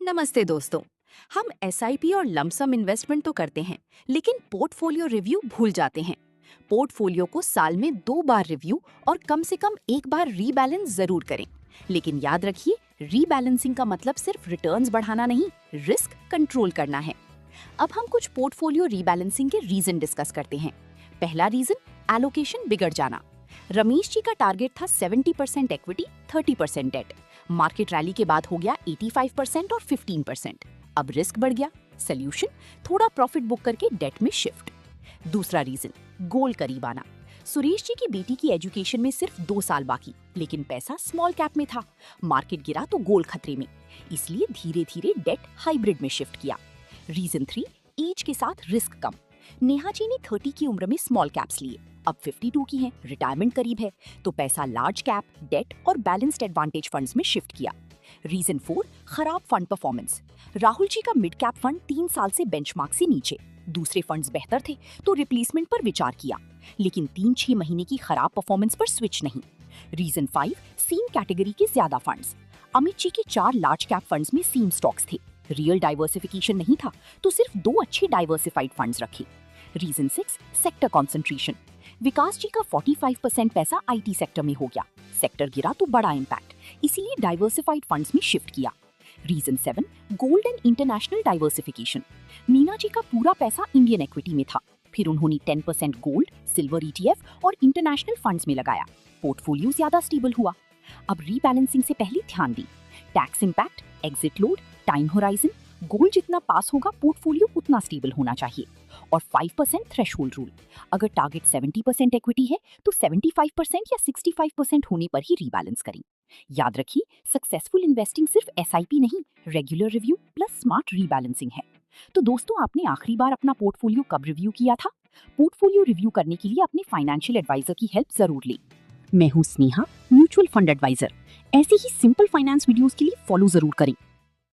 नमस्ते दोस्तों। हम एसआईपी और लमसम इन्वेस्टमेंट तो करते हैं, लेकिन पोर्टफोलियो रिव्यू भूल जाते हैं। पोर्टफोलियो को साल में 2 बार रिव्यू और कम से कम 1 बार रीबैलेंस जरूर करें। लेकिन याद रखिए, रीबैलेंसिंग का मतलब सिर्फ रिटर्न्स बढ़ाना नहीं, रिस्क कंट्रोल करना है। अब हम कुछ पोर्टफोलियो रीबैलेंसिंग के रीजन डिस्कस करते हैं। पहला रीजन, एलोकेशन बिगड़ जाना। रमेश जी का टारगेट था 70% इक्विटी, 30% डेट। मार्केट रैली के बाद हो गया 85% और 15%। अब रिस्क बढ़ गया। सोल्यूशन, थोड़ा प्रॉफिट बुक करके डेट में शिफ्ट। दूसरा रीजन, गोल करीब आना। सुरेश जी की बेटी की एजुकेशन में सिर्फ 2 साल बाकी, लेकिन पैसा स्मॉल कैप में था। मार्केट गिरा तो गोल खतरे में, इसलिए धीरे धीरे डेट हाइब्रिड में शिफ्ट किया। रीजन 3, एज के साथ रिस्क कम। नेहा जी ने 30 की उम्र में स्मॉल कैप्स लिए, अब 52 की हैं, रिटायरमेंट करीब है, तो पैसा लार्ज कैप, डेट और बैलेंस्ड एडवांटेज फंड्स में शिफ्ट किया। रीजन 4, खराब फंड परफॉर्मेंस। राहुल जी का मिड कैप फंड 3 साल से बेंचमार्क से नीचे, दूसरे फंड्स बेहतर थे तो रिप्लेसमेंट पर विचार किया, लेकिन 3-6 महीने की खराब परफॉर्मेंस पर स्विच नहीं। रीजन 5, सीम कैटेगरी के ज्यादा फंड्स। अमित जी के 4 लार्ज कैप फंड्स में सीम स्टॉक्स थे, रियल डाइवर्सिफिकेशन नहीं था तो सिर्फ 2 अच्छे डाइवर्सिफाइड फंड्स रखे। Reason 6, sector concentration. Vikas ji का 45% पैसा आईटी सेक्टर में हो गया, सेक्टर गिरा तो बड़ा इम्पैक्ट, इसीलिए डाइवर्सिफाइड फंड्स में शिफ्ट किया। Reason 7, gold and international diversification. Meena ji का पूरा पैसा इंडियन इक्विटी में था, फिर उन्होंने 10% गोल्ड, सिल्वर ईटीएफ और इंटरनेशनल फंड्स में लगाया, पोर्टफोलियो ज्यादा स्टेबल हुआ। अब रीबैलेंसिंग से पहले ध्यान दें, tax impact, exit load, time horizon. Goal जितना पास होगा पोर्टफोलियो उतना स्टेबल होना चाहिए। और 5% थ्रेशोल्ड रूल, अगर टारगेट 70% इक्विटी है तो 75% या 65% होने पर ही रीबैलेंस करें। याद रखिए, सक्सेसफुल इन्वेस्टिंग सिर्फ एसआईपी नहीं, regular review plus smart rebalancing है। तो दोस्तों, आपने आखिरी बार अपना पोर्टफोलियो कब रिव्यू किया था? पोर्टफोलियो रिव्यू करने के लिए अपने फाइनेंशियल एडवाइजर की हेल्प जरूर लें। मैं हूँ स्नेहा, म्यूचुअल फंड एडवाइजर। ऐसे ही सिंपल फाइनेंस वीडियोस के लिए फॉलो जरूर करें।